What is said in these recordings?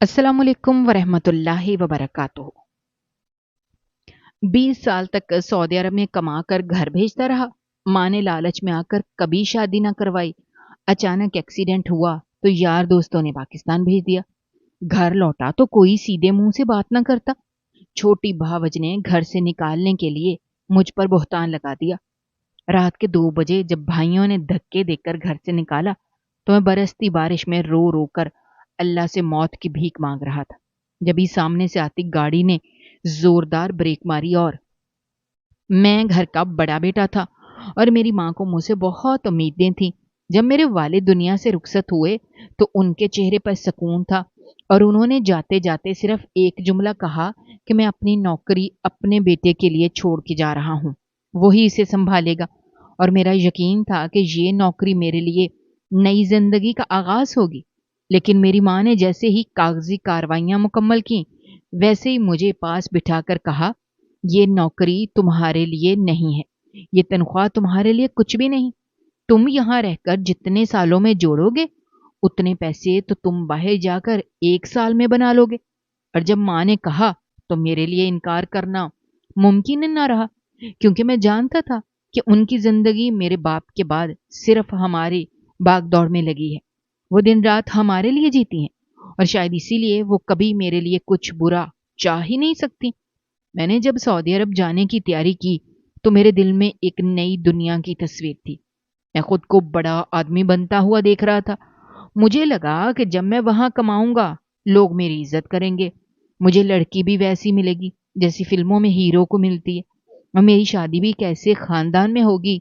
अस्सलाम वालेकुम वरहमतुल्लाहि वबरकातुहू। 20 साल तक सऊदी अरब में कमाकर घर भेजता रहा। माँ ने लालच में आकर कभी शादी ना करवाई। अचानक एक्सीडेंट हुआ तो यार दोस्तों ने पाकिस्तान भेज दिया। घर लौटा तो कोई सीधे मुंह से बात ना करता। छोटी भावज ने घर से निकालने के लिए मुझ पर बहतान लगा दिया। रात के 2 बजे जब भाइयों ने धक्के देकर घर से निकाला तो मैं बरसती बारिश में रो रो कर अल्लाह से मौत की भीख मांग रहा था। जब ही सामने से आती गाड़ी ने जोरदार ब्रेक मारी और मैं घर का बड़ा बेटा था और मेरी माँ को मुझसे बहुत उम्मीदें थीं। जब मेरे वालिद दुनिया से रुखसत हुए तो उनके चेहरे पर सुकून था और उन्होंने जाते जाते सिर्फ एक जुमला कहा कि मैं अपनी नौकरी अपने बेटे के लिए छोड़ के जा रहा हूँ, वही इसे संभालेगा। और मेरा यकीन था कि ये नौकरी मेरे लिए नई जिंदगी का आगाज होगी। लेकिन मेरी माँ ने जैसे ही कागजी कार्रवाइयां मुकम्मल की वैसे ही मुझे पास बिठाकर कहा, ये नौकरी तुम्हारे लिए नहीं है, ये तनख्वाह तुम्हारे लिए कुछ भी नहीं। तुम यहाँ रहकर जितने सालों में जोड़ोगे उतने पैसे तो तुम बाहर जाकर 1 साल में बना लोगे। और जब माँ ने कहा तो मेरे लिए इनकार करना मुमकिन न रहा, क्योंकि मैं जानता था कि उनकी जिंदगी मेरे बाप के बाद सिर्फ हमारी भाग दौड़ में लगी है। वो दिन रात हमारे लिए जीती हैं और शायद इसीलिए वो कभी मेरे लिए कुछ बुरा चाह ही नहीं सकती। मैंने जब सऊदी अरब जाने की तैयारी की तो मेरे दिल में एक नई दुनिया की तस्वीर थी। मैं खुद को बड़ा आदमी बनता हुआ देख रहा था। मुझे लगा कि जब मैं वहां कमाऊंगा लोग मेरी इज्जत करेंगे, मुझे लड़की भी वैसी मिलेगी जैसी फिल्मों में हीरो को मिलती है, और मेरी शादी भी कैसे खानदान में होगी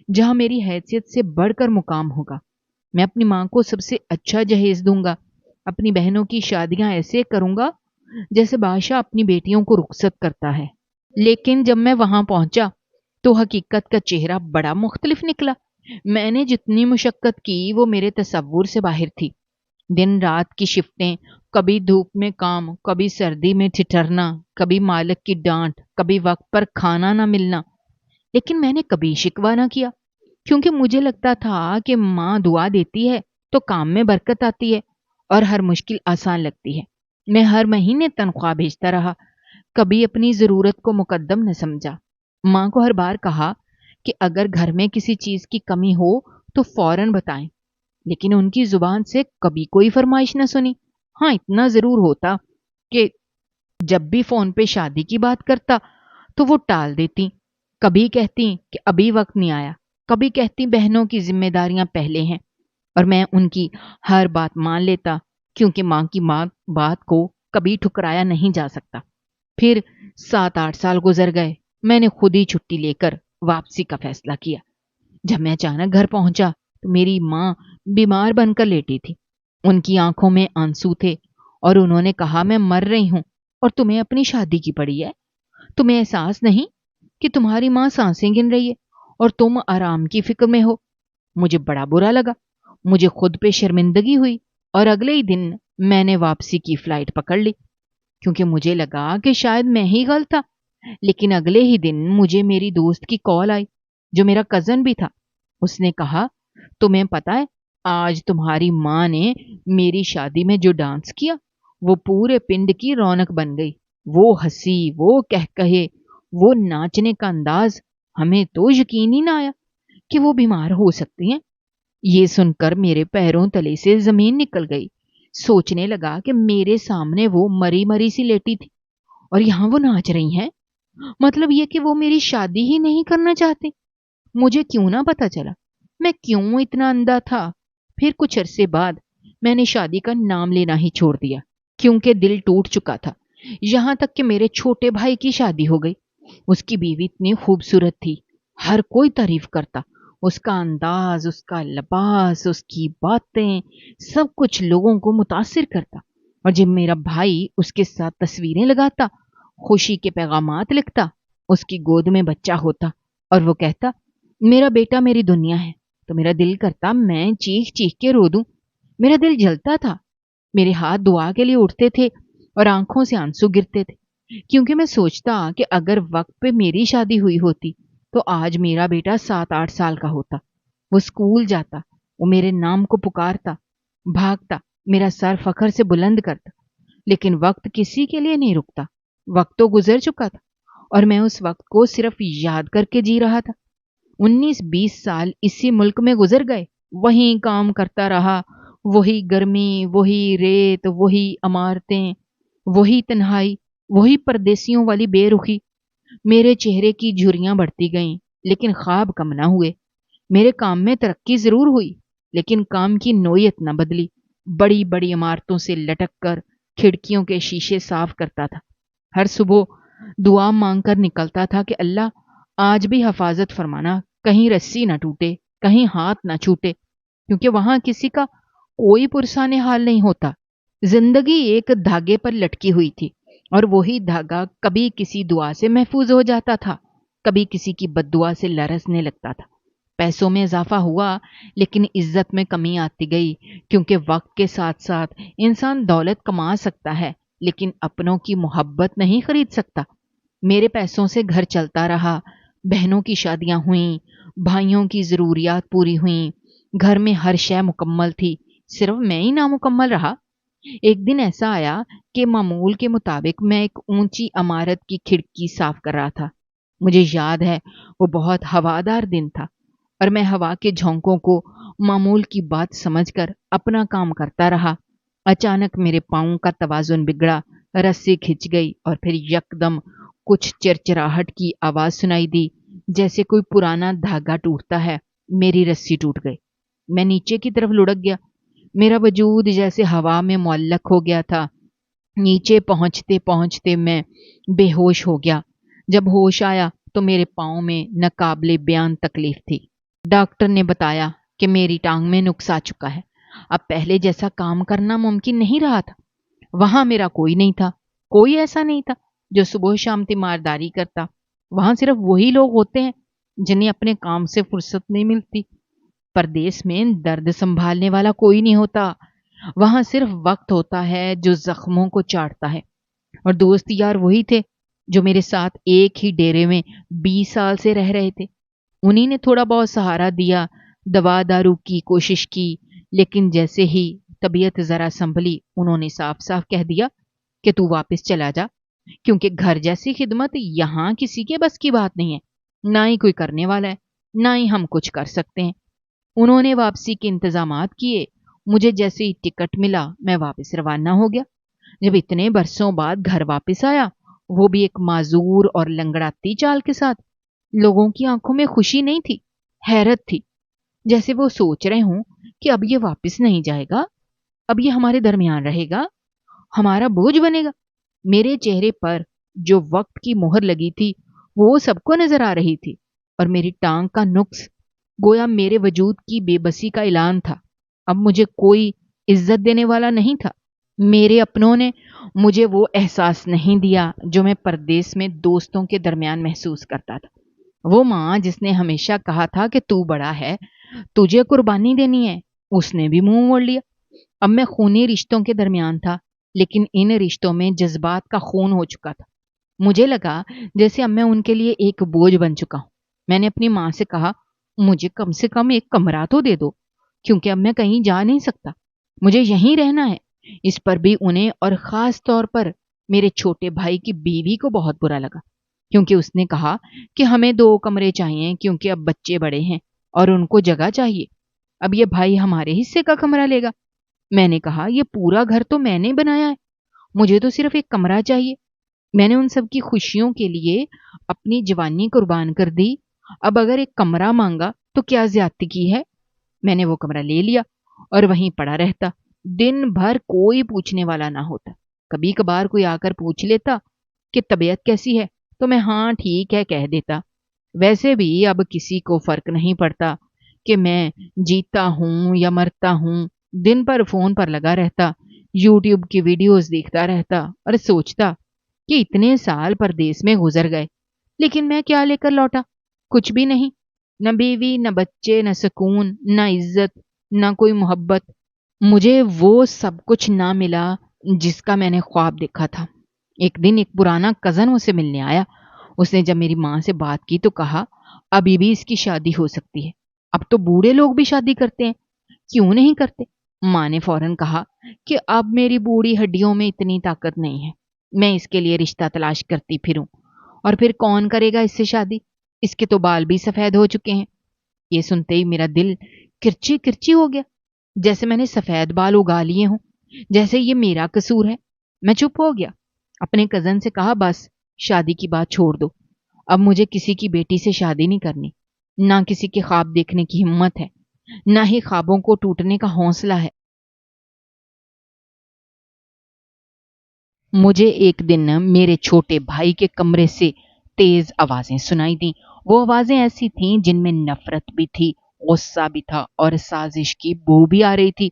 जहां मेरी हैसियत से बढ़कर मुकाम होगा। मैं अपनी माँ को सबसे अच्छा जहेज दूंगा, अपनी बहनों की शादियां ऐसे करूंगा जैसे बादशाह अपनी बेटियों को रुखसत करता है। लेकिन जब मैं वहां पहुंचा तो हकीकत का चेहरा बड़ा मुख्तलिफ निकला। मैंने जितनी मुशक्कत की वो मेरे तसव्वुर से बाहर थी। दिन रात की शिफ्टें, कभी धूप में काम, कभी सर्दी में ठिठरना, कभी मालिक की डांट, कभी वक्त पर खाना ना मिलना। लेकिन मैंने कभी शिकवा ना किया, क्योंकि मुझे लगता था कि माँ दुआ देती है तो काम में बरकत आती है और हर मुश्किल आसान लगती है। मैं हर महीने तनख्वाह भेजता रहा, कभी अपनी जरूरत को मुकद्दम न समझा। माँ को हर बार कहा कि अगर घर में किसी चीज की कमी हो तो फौरन बताएं, लेकिन उनकी जुबान से कभी कोई फरमाइश न सुनी। हाँ, इतना जरूर होता कि जब भी फोन पे शादी की बात करता तो वो टाल देती। कभी कहती कि अभी वक्त नहीं आया, कभी कहती बहनों की जिम्मेदारियां पहले हैं। और मैं उनकी हर बात मान लेता, क्योंकि माँ की बात को कभी ठुकराया नहीं जा सकता। फिर 7-8 साल गुजर गए। मैंने खुद ही छुट्टी लेकर वापसी का फैसला किया। जब मैं अचानक घर पहुंचा तो मेरी माँ बीमार बनकर लेटी थी। उनकी आंखों में आंसू थे और उन्होंने कहा, मैं मर रही हूं और तुम्हें अपनी शादी की पड़ी है। तुम्हें एहसास नहीं कि तुम्हारी माँ सांसें गिन रही है और तुम आराम की फिक्र में हो। मुझे बड़ा बुरा लगा, मुझे खुद पे शर्मिंदगी हुई और अगले ही दिन मैंने वापसी की फ्लाइट पकड़ ली, क्योंकि मुझे लगा कि शायद मैं ही गलत था। लेकिन अगले ही दिन मुझे मेरी दोस्त की कॉल आई, जो मेरा कजन भी था। उसने कहा, तुम्हें पता है आज तुम्हारी माँ ने मेरी शादी में जो डांस किया वो पूरे पिंड की रौनक बन गई। वो हंसी, वो कहकहे, वो नाचने का अंदाज, हमें तो यकीन ही ना आया कि वो बीमार हो सकती हैं। ये सुनकर मेरे पैरों तले से जमीन निकल गई। सोचने लगा कि मेरे सामने वो मरी मरी सी लेटी थी और यहाँ वो नाच रही हैं। मतलब ये कि वो मेरी शादी ही नहीं करना चाहती। मुझे क्यों ना पता चला, मैं क्यों इतना अंधा था। फिर कुछ अरसे बाद मैंने शादी का नाम लेना ही छोड़ दिया, क्योंकि दिल टूट चुका था। यहां तक कि मेरे छोटे भाई की शादी हो गई। उसकी बीवी इतनी खूबसूरत थी, हर कोई तारीफ करता। उसका अंदाज, उसका लिबास, उसकी बातें, सब कुछ लोगों को मुतासिर करता। और जब मेरा भाई उसके साथ तस्वीरें लगाता, खुशी के पैगामात लिखता, उसकी गोद में बच्चा होता और वो कहता, मेरा बेटा मेरी दुनिया है, तो मेरा दिल करता मैं चीख चीख के रो दूं। मेरा दिल जलता था, मेरे हाथ दुआ के लिए उठते थे और आंखों से आंसू गिरते थे, क्योंकि मैं सोचता कि अगर वक्त पे मेरी शादी हुई होती तो आज मेरा बेटा 7-8 साल का होता। वो स्कूल जाता, वो मेरे नाम को पुकारता, भागता, मेरा सर फखर से बुलंद करता। لیکن وقت کسی کے لیے نہیں رکتا۔ وقت تو گزر چکا تھا اور میں اس وقت کو صرف یاد کر کے جی رہا تھا۔ 19-20 سال اسی ملک میں گزر گئے، وہیں کام کرتا رہا، وہی گرمی، وہی ریت، وہی عمارتیں، وہی تنہائی، وہی پردیسیوں والی بے رخی۔ میرے چہرے کی جھریاں بڑھتی گئیں لیکن خواب کم نہ ہوئے۔ میرے کام میں ترقی ضرور ہوئی لیکن کام کی نوعیت نہ بدلی۔ بڑی بڑی عمارتوں سے لٹک کر کھڑکیوں کے شیشے صاف کرتا تھا۔ ہر صبح دعا مانگ کر نکلتا تھا کہ اللہ آج بھی حفاظت فرمانا، کہیں رسی نہ ٹوٹے، کہیں ہاتھ نہ چھوٹے، کیونکہ وہاں کسی کا کوئی پرسان حال نہیں ہوتا۔ زندگی ایک دھاگے پر لٹکی ہوئی تھی اور وہی دھاگا کبھی کسی دعا سے محفوظ ہو جاتا تھا، کبھی کسی کی بد دعا سے لرزنے لگتا تھا۔ پیسوں میں اضافہ ہوا لیکن عزت میں کمی آتی گئی، کیونکہ وقت کے ساتھ ساتھ انسان دولت کما سکتا ہے لیکن اپنوں کی محبت نہیں خرید سکتا۔ میرے پیسوں سے گھر چلتا رہا، بہنوں کی شادیاں ہوئیں، بھائیوں کی ضروریات پوری ہوئیں، گھر میں ہر شے مکمل تھی، صرف میں ہی نامکمل رہا۔ ایک دن ایسا آیا کہ معمول کے مطابق میں ایک اونچی عمارت کی کھڑکی صاف کر رہا تھا۔ مجھے یاد ہے وہ بہت ہوادار دن تھا اور میں ہوا کے جھونکوں کو معمول کی بات سمجھ کر اپنا کام کرتا رہا۔ اچانک میرے پاؤں کا توازن بگڑا، رسی کھچ گئی اور پھر یکدم کچھ چرچراہٹ کی آواز سنائی دی، جیسے کوئی پرانا دھاگا ٹوٹتا ہے۔ میری رسی ٹوٹ گئی، میں نیچے کی طرف لڑک گیا، میرا وجود جیسے ہوا میں معلق ہو گیا تھا۔ نیچے پہنچتے پہنچتے میں بے ہوش ہو گیا۔ جب ہوش آیا تو میرے پاؤں میں ناقابل بیان تکلیف تھی۔ ڈاکٹر نے بتایا کہ میری ٹانگ میں نقص آ چکا ہے، اب پہلے جیسا کام کرنا ممکن نہیں رہا تھا۔ وہاں میرا کوئی نہیں تھا، کوئی ایسا نہیں تھا جو صبح شام تیمارداری کرتا۔ وہاں صرف وہی لوگ ہوتے ہیں جنہیں اپنے کام سے فرصت نہیں ملتی۔ پردیس میں درد سنبھالنے والا کوئی نہیں ہوتا، وہاں صرف وقت ہوتا ہے جو زخموں کو چاٹتا ہے۔ اور دوست یار وہی تھے جو میرے ساتھ ایک ہی ڈیرے میں 20 سال سے رہ رہے تھے۔ انہی نے تھوڑا بہت سہارا دیا، دوا دارو کی کوشش کی، لیکن جیسے ہی طبیعت ذرا سنبھلی انہوں نے صاف صاف کہہ دیا کہ تو واپس چلا جا، کیونکہ گھر جیسی خدمت یہاں کسی کے بس کی بات نہیں ہے، نہ ہی کوئی کرنے والا ہے، نہ ہی ہم کچھ کر سکتے ہیں۔ انہوں نے واپسی کے انتظامات کیے، مجھے جیسے ہی ٹکٹ ملا میں واپس روانہ ہو گیا۔ جب اتنے برسوں بعد گھر واپس آیا، وہ بھی ایک معذور اور لنگڑاتی چال کے ساتھ، لوگوں کی آنکھوں میں خوشی نہیں تھی، حیرت تھی، جیسے وہ سوچ رہے ہوں کہ اب یہ واپس نہیں جائے گا، اب یہ ہمارے درمیان رہے گا، ہمارا بوجھ بنے گا۔ میرے چہرے پر جو وقت کی مہر لگی تھی وہ سب کو نظر آ رہی تھی، اور میری ٹانگ کا نقص گویا میرے وجود کی بے بسی کا اعلان تھا۔ اب مجھے کوئی عزت دینے والا نہیں تھا۔ میرے اپنوں نے مجھے وہ احساس نہیں دیا جو میں پردیس میں دوستوں کے درمیان محسوس کرتا تھا۔ وہ ماں جس نے ہمیشہ کہا تھا کہ تو بڑا ہے، تجھے قربانی دینی ہے، اس نے بھی منہ موڑ لیا۔ اب میں خونی رشتوں کے درمیان تھا، لیکن ان رشتوں میں جذبات کا خون ہو چکا تھا۔ مجھے لگا جیسے اب میں ان کے لیے ایک بوجھ بن چکا ہوں۔ میں نے اپنی ماں سے کہا، مجھے کم سے کم ایک کمرہ تو دے دو، کیونکہ اب میں کہیں جا نہیں سکتا، مجھے یہیں رہنا ہے۔ اس پر بھی انہیں اور خاص طور پر میرے چھوٹے بھائی کی بیوی کو بہت برا لگا، کیونکہ اس نے کہا کہ ہمیں 2 کمرے چاہیے کیونکہ اب بچے بڑے ہیں اور ان کو جگہ چاہیے، اب یہ بھائی ہمارے حصے کا کمرہ لے گا۔ میں نے کہا یہ پورا گھر تو میں نے بنایا ہے، مجھے تو صرف ایک کمرہ چاہیے۔ میں نے ان سب کی خوشیوں کے لیے اپنی جوانی قربان کر دی، اب اگر ایک کمرہ مانگا تو کیا زیادتی کی ہے؟ میں نے وہ کمرہ لے لیا اور وہیں پڑا رہتا، دن بھر کوئی پوچھنے والا نہ ہوتا۔ کبھی کبھار کوئی آ کر پوچھ لیتا کہ طبیعت کیسی ہے تو میں ہاں ٹھیک ہے کہہ دیتا۔ ویسے بھی اب کسی کو فرق نہیں پڑتا کہ میں جیتا ہوں یا مرتا ہوں، دن پر فون پر لگا رہتا، یوٹیوب کی ویڈیوز دیکھتا رہتا اور سوچتا کہ اتنے سال پردیس میں گزر گئے لیکن میں کیا لے کر لوٹا؟ کچھ بھی نہیں، نہ بیوی، نہ بچے، نہ سکون، نہ عزت، نہ کوئی محبت۔ مجھے وہ سب کچھ نہ ملا جس کا میں نے خواب دیکھا تھا۔ ایک دن ایک پرانا کزن مجھ سے ملنے آیا۔ اس نے جب میری ماں سے بات کی تو کہا ابھی بھی اس کی شادی ہو سکتی ہے، اب تو بوڑھے لوگ بھی شادی کرتے ہیں، کیوں نہیں کرتے؟ माँ ने फौरन कहा कि अब मेरी बूढ़ी हड्डियों में इतनी ताकत नहीं है, मैं इसके लिए रिश्ता तलाश करती फिरूं। और फिर कौन करेगा इससे शादी? इसके तो बाल भी सफेद हो चुके हैं। ये सुनते ही मेरा दिल किरची किरची हो गया, जैसे मैंने सफेद बाल उगा लिए हों, जैसे ये मेरा कसूर है। मैं चुप हो गया। अपने कजन से कहा, बस शादी की बात छोड़ दो, अब मुझे किसी की बेटी से शादी नहीं करनी। ना किसी के ख्वाब देखने की हिम्मत है, ना ही ख्वाबों को टूटने का हौसला है। मुझे एक दिन मेरे छोटे भाई के कमरे से तेज आवाजें सुनाई दी। वो आवाजें ऐसी थीं जिनमें नफरत भी थी, गुस्सा भी था और साजिश की बू भी आ रही थी।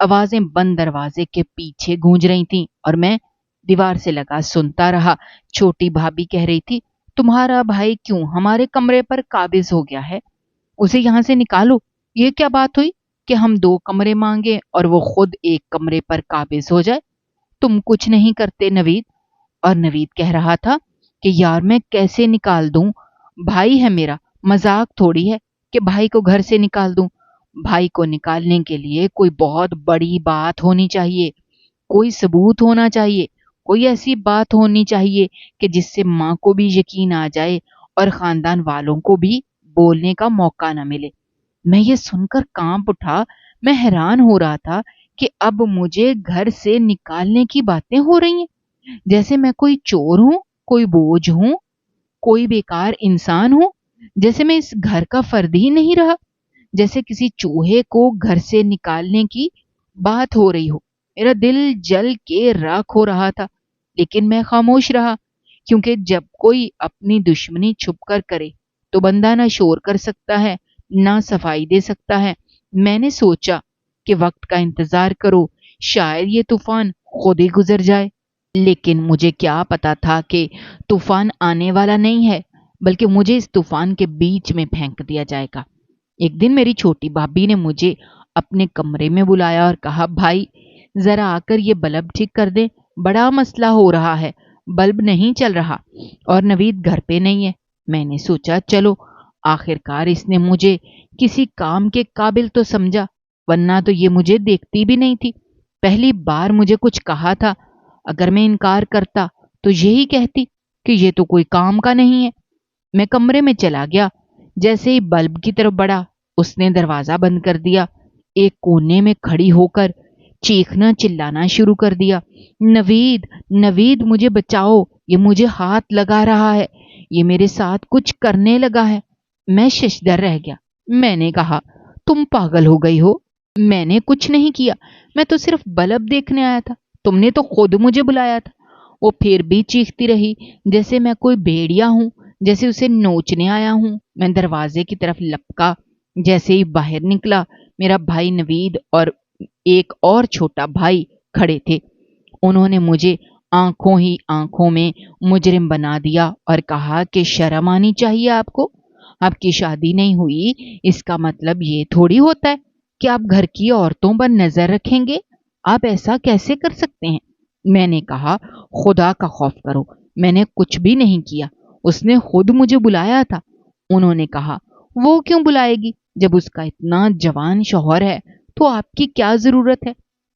आवाजें बंद दरवाजे के पीछे गूंज रही थीं और मैं दीवार से लगा सुनता रहा। छोटी भाभी कह रही थी, तुम्हारा भाई क्यों हमारे कमरे पर काबिज हो गया है? उसे यहां से निकालो। ये क्या बात हुई कि हम दो कमरे मांगे और वो खुद एक कमरे पर काबिज हो जाए? तुम कुछ नहीं करते नवीद। और नवीद कह रहा था कि यार मैं कैसे निकाल दूं, भाई है मेरा, मजाक थोड़ी है कि भाई को घर से निकाल दूं। भाई को निकालने के लिए कोई बहुत बड़ी बात होनी चाहिए, कोई सबूत होना चाहिए, कोई ऐसी बात होनी चाहिए कि जिससे माँ को भी यकीन आ जाए और खानदान वालों को भी बोलने का मौका न मिले। मैं ये सुनकर कांप उठा। मैं हैरान हो रहा था कि अब मुझे घर से निकालने की बातें हो रही हैं, जैसे मैं कोई चोर हूं, कोई बोझ हूं, कोई बेकार इंसान हूं, जैसे मैं इस घर का फर्द ही नहीं रहा, जैसे किसी चूहे को घर से निकालने की बात हो रही हो। मेरा दिल जल के राख हो रहा था, लेकिन मैं खामोश रहा, क्योंकि जब कोई अपनी दुश्मनी छुप कर करे तो बंदा ना शोर कर सकता है, ना सफाई दे सकता है। मैंने सोचा कि वक्त का इंतजार करो, शायद ये तूफान खुद ही गुजर जाए। लेकिन मुझे क्या पता था कि तूफान आने वाला नहीं है, बल्कि मुझे इस तूफान के बीच में फेंक दिया जाएगा। एक दिन मेरी छोटी भाभी ने मुझे अपने कमरे में बुलाया और कहा, भाई जरा आकर ये बल्ब ठीक कर दे, बड़ा मसला हो रहा है, बल्ब नहीं चल रहा और नवीद घर पे नहीं है। मैंने सोचा चलो, आखिरकार इसने मुझे किसी काम के काबिल तो समझा, वरना तो ये मुझे देखती भी नहीं थी। पहली बार मुझे कुछ कहा था, अगर मैं इनकार करता तो यही कहती कि ये तो कोई काम का नहीं है। मैं कमरे में चला गया। जैसे ही बल्ब की तरफ बढ़ा, उसने दरवाजा बंद कर दिया। एक कोने में खड़ी होकर चीखना चिल्लाना शुरू कर दिया, नवीद, नवीद मुझे बचाओ, ये मुझे हाथ लगा रहा है, ये मेरे साथ कुछ करने लगा है। मैं शशदर रह गया। मैंने कहा, तुम पागल हो गई हो, मैंने कुछ नहीं किया, मैं तो सिर्फ बल्ब देखने आया था, तुमने तो खुद मुझे बुलाया था। वो फिर भी चीखती रही, जैसे मैं कोई भेड़िया हूं, जैसे उसे नोचने आया हूं। मैं दरवाजे की तरफ लपका। जैसे ही बाहर निकला, मेरा भाई नवीद और एक और छोटा भाई खड़े थे। उन्होंने मुझे आंखों ही आंखों में मुजरिम बना दिया और कहा कि शर्म आनी चाहिए आपको, आपकी शादी नहीं हुई, इसका मतलब ये थोड़ी होता है कि आप घर की औरतों पर नजर रखेंगे। आप ऐसा कैसे कर सकते हैं? मैंने कहा, खुदा का खौफ करो, मैंने कुछ भी नहीं किया, उसने खुद मुझे बुलाया था। उन्होंने कहा, वो क्यों बुलाएगी, जब उसका इतना जवान शौहर है तो आपकी क्या जरूरत है?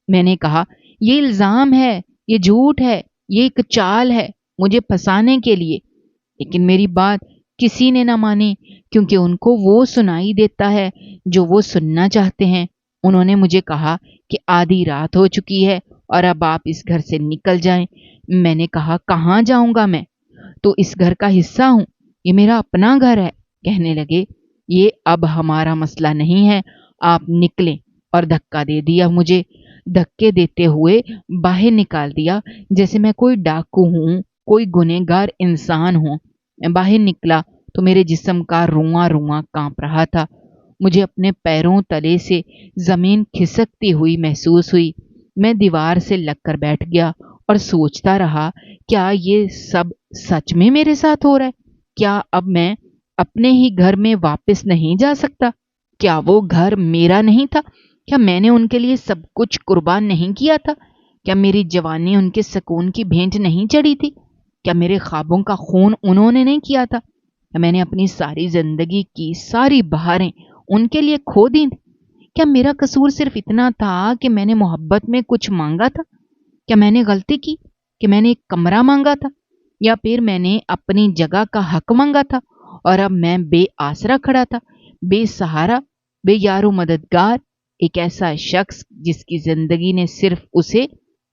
मैंने कहा, ये इल्जाम है, ये झूठ है, ये एक चाल है मुझे फंसाने के लिए। लेकिन मेरी बात किसी ने ना मानी, क्योंकि उनको वो सुनाई देता है जो वो सुनना चाहते हैं। उन्होंने मुझे कहा कि आधी रात हो चुकी है और अब आप इस घर से निकल जाएं। मैंने कहा, कहाँ जाऊंगा, मैं तो इस घर का हिस्सा हूं, ये मेरा अपना घर है। कहने लगे, ये अब हमारा मसला नहीं है, आप निकलें। और धक्का दे दिया मुझे। धक्के देते हुए बाहर निकाल दिया, जैसे मैं कोई डाकू हूं, कोई गुनहगार इंसान हूं। मैं बाहर निकला तो मेरे जिस्म का रुआं रुआं कांप रहा था। मुझे अपने पैरों तले से जमीन खिसकती हुई महसूस हुई। मैं दीवार से लगकर बैठ गया और सोचता रहा, क्या ये सब सच में मेरे साथ हो रहा है? क्या अब मैं अपने ही घर में वापस नहीं जा सकता? क्या वो घर मेरा नहीं था? क्या मैंने उनके लिए सब कुछ कुर्बान नहीं किया था? क्या मेरी जवानी उनके सुकून की भेंट नहीं चढ़ी थी? क्या मेरे ख्वाबों का खून उन्होंने नहीं किया था? क्या मैंने अपनी सारी जिंदगी की सारी बहारें उनके लिए खो दी थी? کیا میرا قصور صرف اتنا تھا کہ میں نے محبت میں کچھ مانگا تھا؟ کیا میں نے غلطی کی کہ میں نے ایک کمرہ مانگا تھا؟ یا پھر میں نے اپنی جگہ کا حق مانگا تھا اور اب میں بے آسرا کھڑا تھا، بے سہارا، بے یار و مددگار، ایک ایسا شخص جس کی زندگی نے صرف اسے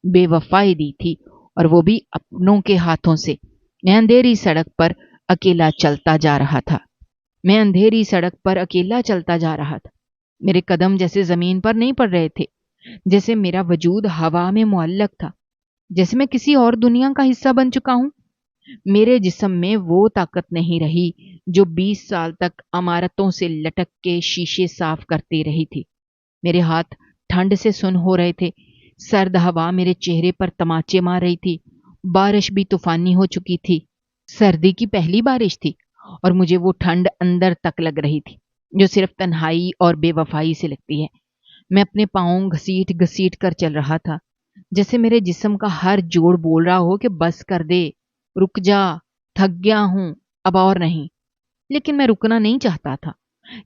بے وفائی دی تھی، اور وہ بھی اپنوں کے ہاتھوں سے۔ میں اندھیری سڑک پر اکیلا چلتا جا رہا تھا۔ میں اندھیری سڑک پر اکیلا چلتا جا رہا تھا۔ میرے قدم جیسے زمین پر نہیں پڑ رہے تھے، جیسے میرا وجود ہوا میں معلق تھا، جیسے میں کسی اور دنیا کا حصہ بن چکا ہوں۔ میرے جسم میں وہ طاقت نہیں رہی جو 20 سال تک عمارتوں سے لٹک کے شیشے صاف کرتی رہی تھی۔ میرے ہاتھ ٹھنڈ سے سن ہو رہے تھے، سرد ہوا میرے چہرے پر تماچے مار رہی تھی، بارش بھی طوفانی ہو چکی تھی، سردی کی پہلی بارش تھی، اور مجھے وہ ٹھنڈ اندر تک لگ رہی تھی جو صرف تنہائی اور بے وفائی سے لگتی ہے۔ میں اپنے پاؤں گھسیٹ گھسیٹ کر چل رہا تھا، جیسے میرے جسم کا ہر جوڑ بول رہا ہو کہ بس کر دے، رک جا، تھک گیا ہوں، اب اور نہیں۔ لیکن میں رکنا نہیں چاہتا تھا،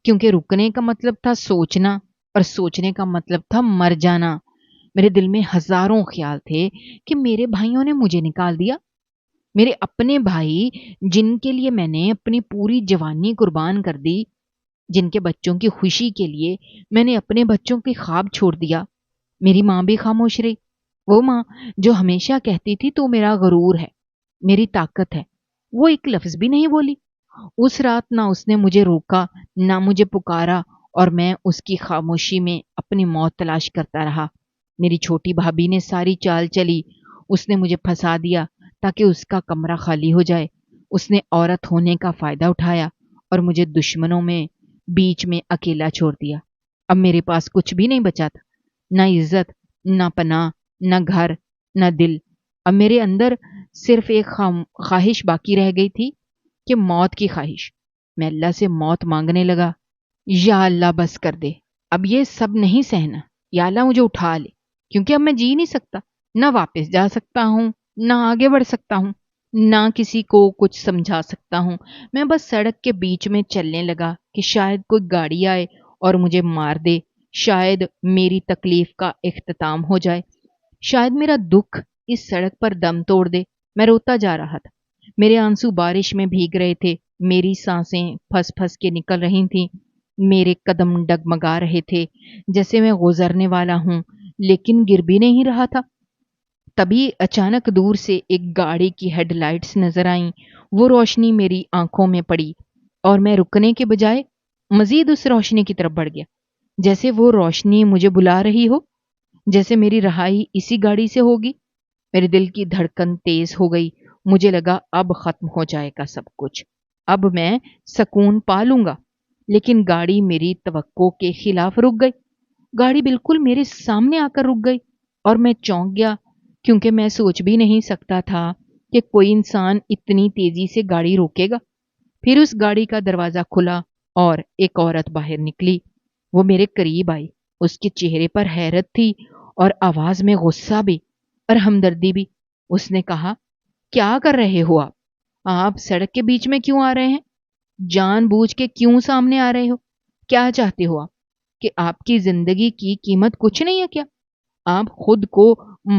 کیونکہ رکنے کا مطلب تھا سوچنا، اور سوچنے کا مطلب تھا مر جانا۔ میرے دل میں ہزاروں خیال تھے کہ میرے بھائیوں نے مجھے نکال دیا، میرے اپنے بھائی جن کے لیے میں نے اپنی پوری جوانی قربان کر دی، جن کے بچوں کی خوشی کے لیے میں نے اپنے بچوں کے خواب چھوڑ دیا۔ میری ماں بھی خاموش رہی، وہ ماں جو ہمیشہ کہتی تھی تو میرا غرور ہے، میری طاقت ہے، وہ ایک لفظ بھی نہیں بولی۔ اس رات نہ اس نے مجھے روکا، نہ مجھے پکارا، اور میں اس کی خاموشی میں اپنی موت تلاش کرتا رہا۔ میری چھوٹی بھابھی نے ساری چال چلی، اس نے مجھے پھنسا دیا تاکہ اس کا کمرہ خالی ہو جائے۔ اس نے عورت ہونے کا فائدہ اٹھایا اور مجھے دشمنوں میں بیچ میں اکیلا چھوڑ دیا۔ اب میرے پاس کچھ بھی نہیں بچا تھا، نہ عزت، نہ پناہ، نہ گھر، نہ دل۔ اب میرے اندر صرف ایک خواہش باقی رہ گئی تھی، کہ موت کی خواہش۔ میں اللہ سے موت مانگنے لگا، یا اللہ بس کر دے، اب یہ سب نہیں سہنا، یا اللہ مجھے اٹھا لے، کیونکہ اب میں جی نہیں سکتا، نہ واپس جا سکتا ہوں، نہ آگے بڑھ سکتا ہوں، نہ کسی کو کچھ سمجھا سکتا ہوں۔ میں بس سڑک کے بیچ میں چلنے لگا کہ شاید کوئی گاڑی آئے اور مجھے مار دے، شاید میری تکلیف کا اختتام ہو جائے، شاید میرا دکھ اس سڑک پر دم توڑ دے۔ میں روتا جا رہا تھا، میرے آنسو بارش میں بھیگ رہے تھے، میری سانسیں پھنس پھنس کے نکل رہی تھیں، میرے قدم ڈگمگا رہے تھے جیسے میں گزرنے والا ہوں لیکن گر بھی نہیں رہا تھا۔ تبھی اچانک دور سے ایک گاڑی کی ہیڈ لائٹس نظر آئیں، وہ روشنی میری آنکھوں میں پڑی اور میں رکنے کے بجائے مزید اس روشنی کی طرف بڑھ گیا، جیسے وہ روشنی مجھے بلا رہی ہو، جیسے میری رہائی اسی گاڑی سے ہوگی۔ میرے دل کی دھڑکن تیز ہو گئی، مجھے لگا اب ختم ہو جائے گا سب کچھ، اب میں سکون پا لوں گا۔ لیکن گاڑی میری توقع کے خلاف رک گئی، گاڑی بالکل میرے سامنے آ کر رک گئی، اور میں چونک گیا، کیونکہ میں سوچ بھی نہیں سکتا تھا کہ کوئی انسان اتنی تیزی سے گاڑی روکے گا۔ پھر اس گاڑی کا دروازہ کھلا اور ایک عورت باہر نکلی، وہ میرے قریب آئی، اس کے چہرے پر حیرت تھی اور آواز میں غصہ بھی اور ہمدردی بھی۔ اس نے کہا، کیا کر رہے ہو آپ؟ آپ سڑک کے بیچ میں کیوں آ رہے ہیں؟ جان بوجھ کے کیوں سامنے آ رہے ہو؟ کیا چاہتے ہو آپ؟ کہ آپ کی زندگی کی قیمت کچھ نہیں ہے کیا؟ آپ خود کو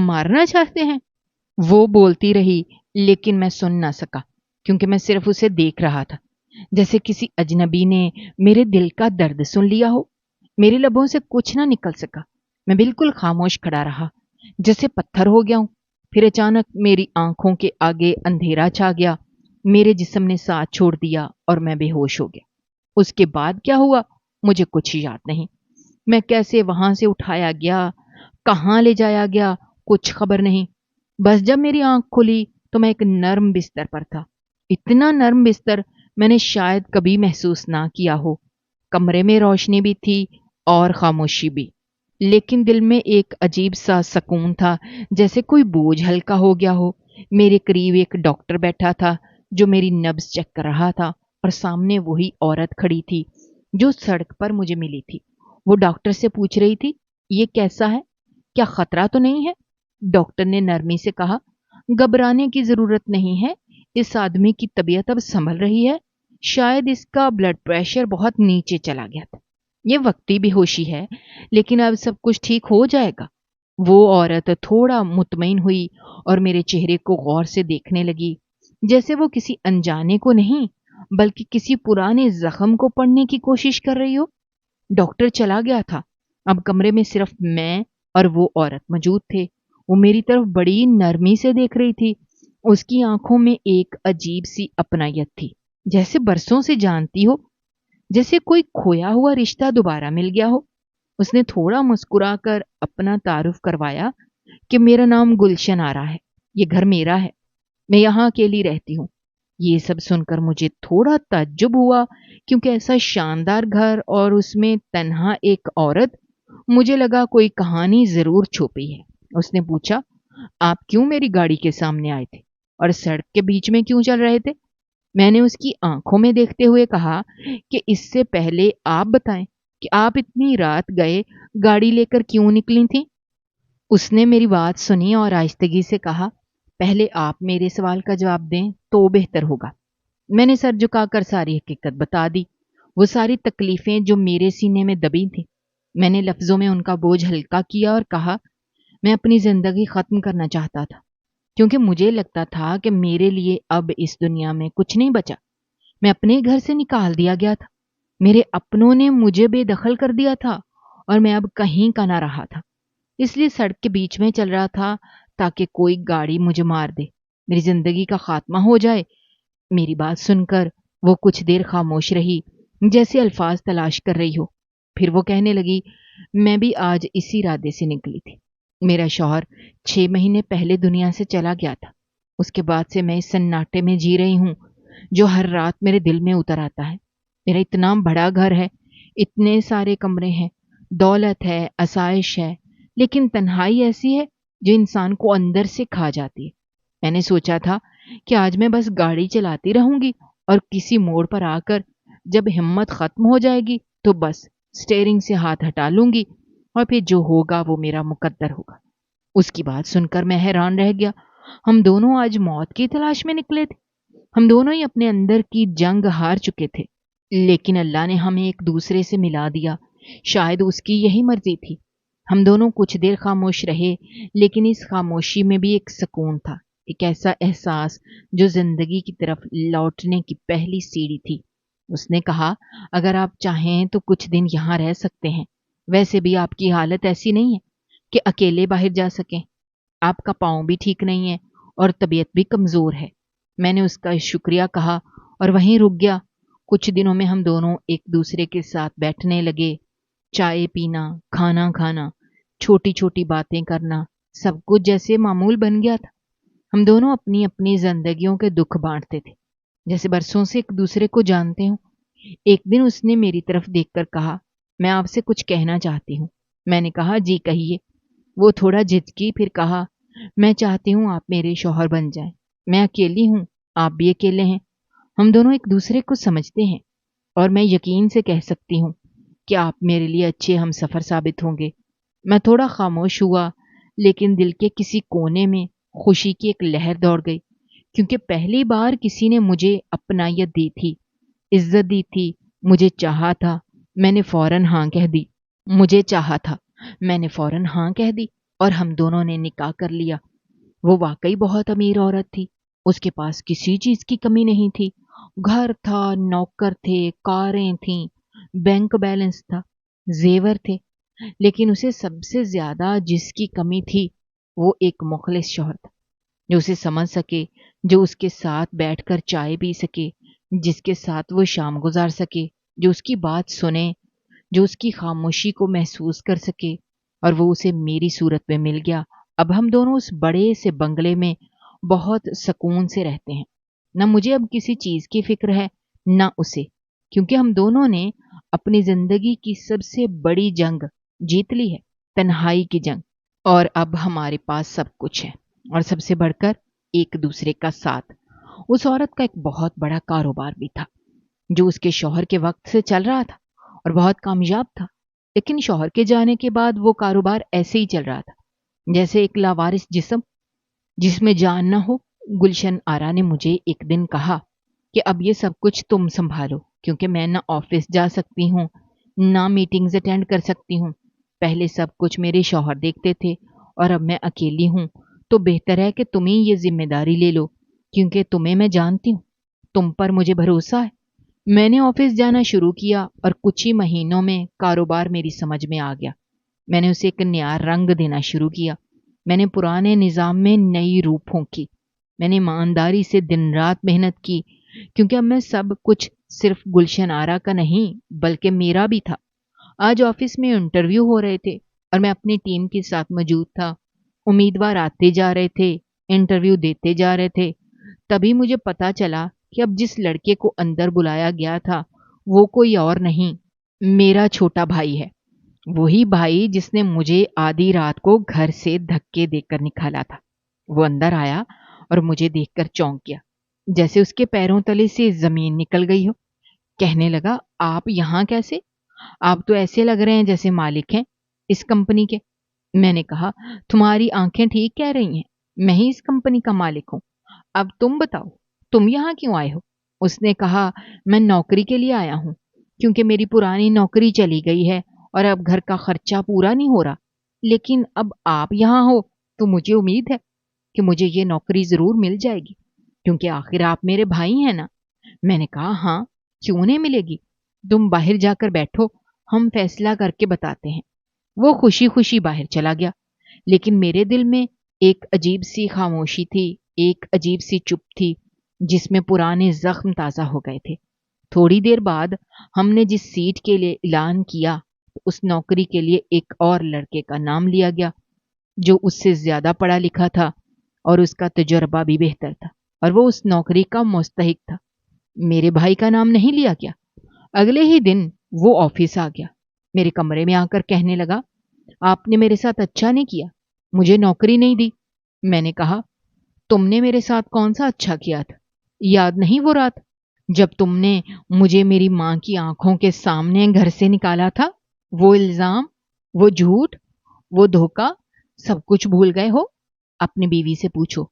مارنا چاہتے ہیں؟ وہ بولتی رہی، لیکن میں سن نہ سکا، کیونکہ میں صرف اسے دیکھ رہا تھا، جیسے کسی اجنبی نے میرے دل کا درد سن لیا ہو۔ میرے لبوں سے کچھ نہ نکل سکا، میں بالکل خاموش کھڑا رہا، جیسے پتھر ہو گیا ہوں۔ پھر اچانک میری آنکھوں کے آگے اندھیرا چھا گیا، میرے جسم نے ساتھ چھوڑ دیا اور میں بے ہوش ہو گیا۔ اس کے بعد کیا ہوا مجھے کچھ یاد نہیں، میں کیسے وہاں سے اٹھایا گیا، کہاں لے جایا گیا، کچھ خبر نہیں۔ بس جب میری آنکھ کھلی تو میں ایک نرم بستر پر تھا، اتنا نرم بستر میں نے شاید کبھی محسوس نہ کیا ہو۔ کمرے میں روشنی بھی تھی اور خاموشی بھی، لیکن دل میں ایک عجیب سا سکون تھا، جیسے کوئی بوجھ ہلکا ہو گیا ہو۔ میرے قریب ایک ڈاکٹر بیٹھا تھا جو میری نبض چیک کر رہا تھا، اور سامنے وہی عورت کھڑی تھی جو سڑک پر مجھے ملی تھی۔ وہ ڈاکٹر سے پوچھ رہی تھی، یہ کیسا ہے؟ کیا خطرہ تو نہیں ہے؟ ڈاکٹر نے نرمی سے کہا، گھبرانے کی ضرورت نہیں ہے، اس آدمی کی طبیعت اب سنبھل رہی ہے، شاید اس کا بلڈ پریشر بہت نیچے چلا گیا تھا، یہ وقتی बेहोशी है, लेकिन अब सब कुछ ठीक हो जाएगा। वो औरत थोड़ा मुतमईन हुई और मेरे चेहरे को गौर से देखने लगी, जैसे वो किसी अनजाने को नहीं, बल्कि किसी पुराने जख्म को पढ़ने की कोशिश कर रही हो। डॉक्टर चला गया था। अब कमरे में सिर्फ मैं और वो औरत मौजूद थे। वो मेरी तरफ बड़ी नरमी से देख रही थी। उसकी आंखों में एक अजीब सी अपनायत थी, जैसे बरसों से जानती हो, जैसे कोई खोया हुआ रिश्ता दोबारा मिल गया हो। उसने थोड़ा मुस्कुराकर अपना तारुफ करवाया कि मेरा नाम गुलशन आरा है, ये घर मेरा है, मैं यहाँ अकेली रहती हूँ। ये सब सुनकर मुझे थोड़ा ताज्जुब हुआ, क्योंकि ऐसा शानदार घर और उसमें तन्हा एक औरत, मुझे लगा कोई कहानी जरूर छुपी है। उसने पूछा, आप क्यों मेरी गाड़ी के सामने आए थे और सड़क के बीच में क्यों चल रहे थे? मैंने उसकी आंखों में देखते हुए कहा कि इससे पहले आप बताएं कि आप इतनी रात गए गाड़ी लेकर क्यों निकली थी। उसने मेरी बात सुनी और आहिस्तगी से कहा, पहले आप मेरे सवाल का जवाब दें तो बेहतर होगा। मैंने सर झुकाकर सारी हकीकत बता दी, वो सारी तकलीफें जो मेरे सीने में दबी थी। मैंने लफ्जों में उनका बोझ हल्का किया और कहा, मैं अपनी जिंदगी खत्म करना चाहता था, क्योंकि मुझे लगता था कि मेरे लिए अब इस दुनिया में कुछ नहीं बचा। मैं अपने घर से निकाल दिया गया था, मेरे अपनों ने मुझे बेदखल कर दिया था और मैं अब कहीं का ना रहा था। इसलिए सड़क के बीच में चल रहा था ताकि कोई गाड़ी मुझे मार दे, मेरी जिंदगी का खात्मा हो जाए। मेरी बात सुनकर वो कुछ देर खामोश रही, जैसे अल्फाज तलाश कर रही हो। फिर वो कहने लगी, मैं भी आज इसी इरादे से निकली थी। मेरा शौहर 6 महीने पहले दुनिया से चला गया था। उसके बाद से मैं इस सन्नाटे में जी रही हूँ जो हर रात मेरे दिल में उतर आता है। मेरा इतना बड़ा घर है, इतने सारे कमरे हैं, दौलत है, आसाइश है, लेकिन तन्हाई ऐसी है जो इंसान को अंदर से खा जाती है। मैंने सोचा था कि आज मैं बस गाड़ी चलाती रहूंगी और किसी मोड़ पर आकर जब हिम्मत खत्म हो जाएगी तो बस स्टेयरिंग से हाथ हटा लूंगी और फिर जो होगा वो मेरा मुकद्दर होगा। उसकी बात सुनकर मैं हैरान रह गया। हम दोनों आज मौत की तलाश में निकले थे। हम दोनों ही अपने अंदर की जंग हार चुके थे, लेकिन अल्लाह ने हमें एक दूसरे से मिला दिया। शायद उसकी यही मर्जी थी। हम दोनों कुछ देर खामोश रहे, लेकिन इस खामोशी में भी एक सुकून था, एक ऐसा एहसास जो जिंदगी की तरफ लौटने की पहली सीढ़ी थी। उसने कहा, अगर आप चाहें तो कुछ दिन यहाँ रह सकते हैं। वैसे भी आपकी हालत ऐसी नहीं है कि अकेले बाहर जा सकें। आपका पाँव भी ठीक नहीं है और तबीयत भी कमजोर है। मैंने उसका शुक्रिया कहा और वहीं रुक गया। कुछ दिनों में हम दोनों एक दूसरे के साथ बैठने लगे। चाय पीना, खाना खाना, छोटी छोटी बातें करना, सब कुछ जैसे मामूल बन गया था। हम दोनों अपनी अपनी जिंदगियों के दुख बांटते थे, जैसे बरसों से एक दूसरे को जानते हो। एक दिन उसने मेरी तरफ देखकर कहा, मैं आपसे कुछ कहना चाहती हूँ। मैंने कहा, जी कहिए। वो थोड़ा झिझकी, फिर कहा, मैं चाहती हूँ आप मेरे शौहर बन जाएं। मैं अकेली हूँ, आप भी अकेले हैं। हम दोनों एक दूसरे को समझते हैं और मैं यकीन से कह सकती हूँ कि आप मेरे लिए अच्छे हमसफर साबित होंगे। मैं थोड़ा खामोश हुआ, लेकिन दिल के किसी कोने में खुशी की एक लहर दौड़ गई, क्योंकि पहली बार किसी ने मुझे अपनायत दी थी, इज्जत दी थी, मुझे चाहा था। मैंने फौरन हाँ कह दी। मुझे चाहा था, मैंने फौरन हाँ कह दी और हम दोनों ने निकाह कर लिया। वो वाकई बहुत अमीर औरत थी। उसके पास किसी चीज की कमी नहीं थी। घर था, नौकर थे, कारें थीं, बैंक बैलेंस था, जेवर थे। लेकिन उसे सबसे ज्यादा जिसकी कमी थी, वो एक मुखलिस शौहर था, जो उसे समझ सके, जो उसके साथ बैठकर चाय पी सके, जिसके साथ वो शाम गुजार सके, जो उसकी बात सुने, जो उसकी खामोशी को महसूस कर सके। और वो उसे मेरी सूरत में मिल गया। अब हम दोनों उस बड़े से बंगले में बहुत सुकून से रहते हैं। न मुझे अब किसी चीज की फिक्र है, न उसे, क्योंकि हम दोनों ने अपनी जिंदगी की सबसे बड़ी जंग जीत ली है, तन्हाई की जंग। और अब हमारे पास सब कुछ है, और सबसे बढ़कर एक दूसरे का साथ। उस औरत का एक बहुत बड़ा कारोबार भी था, जो उसके शौहर के वक्त से चल रहा था और बहुत कामयाब था। लेकिन शौहर के जाने के बाद वो कारोबार ऐसे ही चल रहा था, जैसे एक लावारिस जिस्म जिसमें जान न हो। गुलशन आरा ने मुझे एक दिन कहा कि अब ये सब कुछ तुम संभालो, क्योंकि मैं न ऑफिस जा सकती हूँ, ना मीटिंग्स अटेंड कर सकती हूँ। पहले सब कुछ मेरे शौहर देखते थे और अब मैं अकेली हूँ, तो बेहतर है कि तुम ही ये जिम्मेदारी ले लो, क्योंकि तुम्हें मैं जानती हूँ, तुम पर मुझे भरोसा है। मैंने ऑफिस जाना शुरू किया और कुछ ही महीनों में कारोबार मेरी समझ में आ गया। मैंने उसे एक नया रंग देना शुरू किया। मैंने पुराने निज़ाम में नई रूह फूंकी। मैंने ईमानदारी से दिन रात मेहनत की, क्योंकि अब मैं सब कुछ सिर्फ गुलशन आरा का नहीं बल्कि मेरा भी था। आज ऑफिस में इंटरव्यू हो रहे थे और मैं अपनी टीम के साथ मौजूद था। उम्मीदवार आते जा रहे थे, इंटरव्यू देते जा रहे थे। तभी मुझे पता चला कि अब जिस लड़के को अंदर बुलाया गया था वो कोई और नहीं, मेरा छोटा भाई है। वही भाई जिसने मुझे आधी रात को घर से धक्के देकर निकाला था। वो अंदर आया और मुझे देखकर चौंक गया, जैसे उसके पैरों तले से जमीन निकल गई हो। कहने लगा, आप यहाँ कैसे? आप तो ऐसे लग रहे हैं जैसे मालिक हैं इस कंपनी के। मैंने कहा, तुम्हारी आंखें ठीक कह रही हैं, मैं ही इस कंपनी का मालिक हूं। अब तुम बताओ, तुम यहाँ क्यों आए हो? उसने कहा, मैं नौकरी के लिए आया हूं, क्योंकि मेरी पुरानी नौकरी चली गई है और अब घर का खर्चा पूरा नहीं हो रहा। लेकिन अब आप यहाँ हो तो मुझे उम्मीद है कि मुझे ये नौकरी जरूर मिल जाएगी, क्योंकि आखिर आप मेरे भाई हैं ना। मैंने कहा, हाँ, क्यों नहीं मिलेगी? तुम बाहर जाकर बैठो, हम फैसला करके बताते हैं। वो खुशी खुशी बाहर चला गया, लेकिन मेरे दिल में एक अजीब सी खामोशी थी, एक अजीब सी चुप थी, जिसमें पुराने जख्म ताजा हो गए थे। थोड़ी देर बाद हमने जिस सीट के लिए ऐलान किया, उस नौकरी के लिए एक और लड़के का नाम लिया गया, जो उससे ज्यादा पढ़ा लिखा था और उसका तजुर्बा भी बेहतर था, और वो उस नौकरी का मुस्तहिक था। मेरे भाई का नाम नहीं लिया गया। अगले ही दिन वो ऑफिस आ गया। मेरे कमरे में आकर कहने लगा, आपने मेरे साथ अच्छा नहीं किया, मुझे नौकरी नहीं दी। मैंने कहा, तुमने मेरे साथ कौन सा अच्छा किया था? याद नहीं वो रात जब तुमने मुझे मेरी मां की आंखों के सामने घर से निकाला था? वो इल्जाम, वो झूठ, वो धोखा, सब कुछ भूल गए हो? अपनी बीवी से पूछो,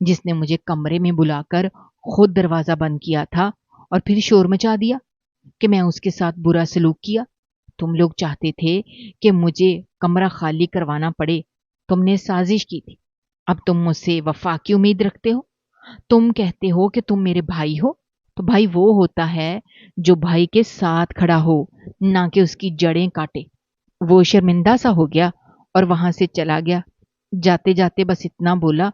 जिसने मुझे कमरे में बुलाकर खुद दरवाजा बंद किया था और फिर शोर मचा दिया कि मैं उसके साथ बुरा सलूक किया। तुम लोग चाहते थे कि मुझे कमरा खाली करवाना पड़े। तुमने साजिश की थी। अब तुम मुझसे वफा की उम्मीद रखते हो। तुम कहते हो कि तुम मेरे भाई हो, तो भाई वो होता है जो भाई के साथ खड़ा हो, ना कि उसकी जड़ें काटे। वो शर्मिंदा सा हो गया और वहां से चला गया। जाते जाते बस इतना बोला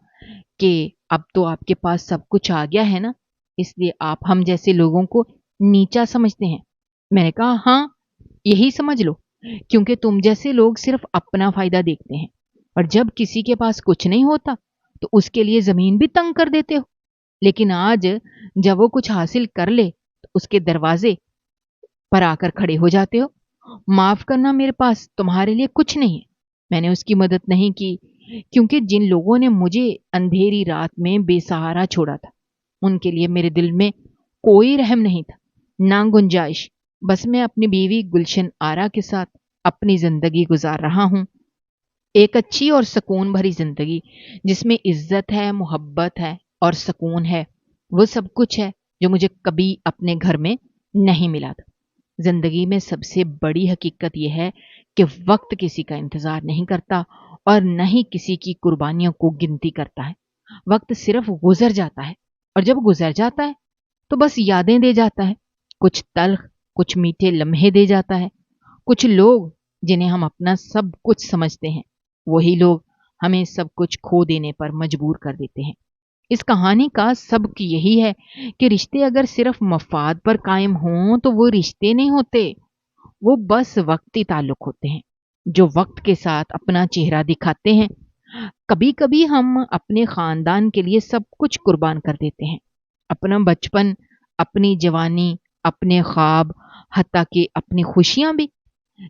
कि अब तो आपके पास सब कुछ आ गया है ना, इसलिए आप हम जैसे लोगों को नीचा समझते हैं। मैंने कहा, हाँ, यही समझ लो, क्योंकि तुम जैसे लोग सिर्फ अपना फायदा देखते हैं, और जब किसी के पास कुछ नहीं होता तो उसके लिए जमीन भी तंग कर देते हो। लेकिन आज जब वो कुछ हासिल कर ले तो उसके दरवाजे पर आकर खड़े हो जाते हो। माफ करना, मेरे पास तुम्हारे लिए कुछ नहीं है। मैंने उसकी मदद नहीं की, क्योंकि जिन लोगों ने मुझे अंधेरी रात में बेसहारा छोड़ा था, उनके लिए मेरे दिल में कोई रहम नहीं था, ना गुंजाइश। बस मैं अपनी बीवी गुलशन आरा के साथ अपनी जिंदगी गुजार रहा हूं, एक अच्छी और सुकून भरी जिंदगी, जिसमें इज्जत है, मोहब्बत है और सुकून है। वो सब कुछ है जो मुझे कभी अपने घर में नहीं मिला था। जिंदगी में सबसे बड़ी हकीकत यह है कि वक्त किसी का इंतजार नहीं करता और न ही किसी की कुर्बानियों को गिनती करता है। वक्त सिर्फ गुजर जाता है, और जब गुजर जाता है तो बस यादें दे जाता है, कुछ तल्ख, कुछ मीठे लम्हे दे जाता है। कुछ लोग जिन्हें हम अपना सब कुछ समझते हैं, वही लोग हमें सब कुछ खो देने पर मजबूर कर देते हैं। इस कहानी का सबक यही है कि रिश्ते अगर सिर्फ मफाद पर कायम हों तो वो रिश्ते नहीं होते, वो बस वक्ती ताल्लुक होते हैं, जो वक्त के साथ अपना चेहरा दिखाते हैं। कभी कभी हम अपने खानदान के लिए सब कुछ कुर्बान कर देते हैं, अपना बचपन, अपनी जवानी, अपने ख्वाब, हत्ता कि अपनी खुशियां भी।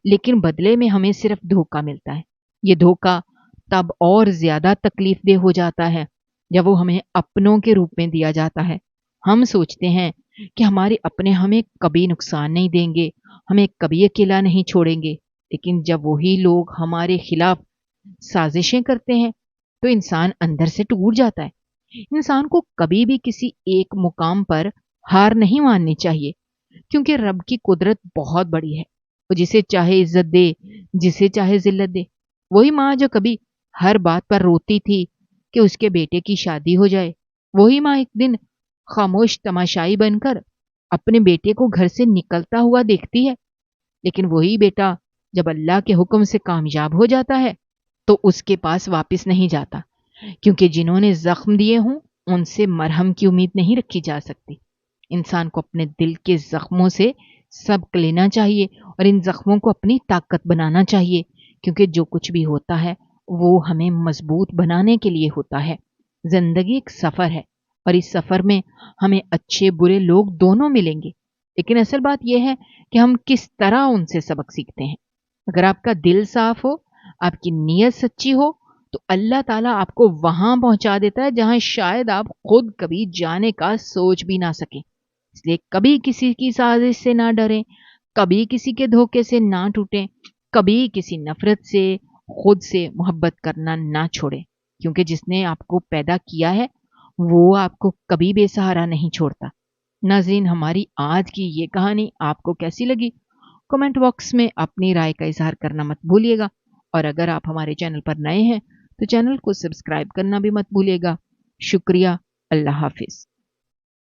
लेकिन बदले में हमें सिर्फ धोखा मिलता है। ये धोखा तब और ज्यादा तकलीफ दे हो जाता है जब वो हमें अपनों के रूप में दिया जाता है। हम सोचते हैं कि हमारे अपने हमें कभी नुकसान नहीं देंगे, हमें कभी अकेला नहीं छोड़ेंगे, लेकिन जब वही लोग हमारे खिलाफ साजिशें करते हैं तो इंसान अंदर से टूट जाता है। इंसान को कभी भी किसी एक मुकाम पर हार नहीं माननी चाहिए, क्योंकि रब की कुदरत बहुत बड़ी है। वो जिसे चाहे इज्जत दे, जिसे चाहे जिल्लत दे। वही माँ जो कभी हर बात पर रोती थी कि उसके बेटे की शादी हो जाए, वही माँ एक दिन खामोश तमाशाई बनकर अपने बेटे को घर से निकलता हुआ देखती है। लेकिन वही बेटा जब अल्लाह के हुक्म से कामयाब हो जाता है तो उसके पास वापस नहीं जाता, क्योंकि जिन्होंने जख्म दिए हों उनसे मरहम की उम्मीद नहीं रखी जा सकती। इंसान को अपने दिल के जख्मों से सबक लेना चाहिए और इन जख्मों को अपनी ताकत बनाना चाहिए, क्योंकि जो कुछ भी होता है वो हमें मजबूत बनाने के लिए होता है। जिंदगी एक सफर है और इस सफर में हमें अच्छे बुरे लोग दोनों मिलेंगे, लेकिन असल बात यह है कि हम किस तरह उनसे सबक सीखते हैं। अगर आपका दिल साफ हो, आपकी नीयत सच्ची हो, तो अल्लाह ताला आपको वहां पहुंचा देता है जहां शायद आप खुद कभी जाने का सोच भी ना सके। इसलिए कभी किसी की साजिश से ना डरें, कभी किसी के धोखे से ना टूटें, कभी किसी नफरत से खुद से मोहब्बत करना ना छोड़ें, क्योंकि जिसने आपको पैदा किया है वो आपको कभी बेसहारा नहीं छोड़ता। नाज़रीन, हमारी आज की ये कहानी आपको कैसी लगी? कमेंट बॉक्स में अपनी राय का इज़हार करना मत भूलिएगा, और अगर आप हमारे चैनल पर नए हैं तो चैनल को सब्सक्राइब करना भी मत भूलिएगा। शुक्रिया। अल्लाह हाफ़िज़।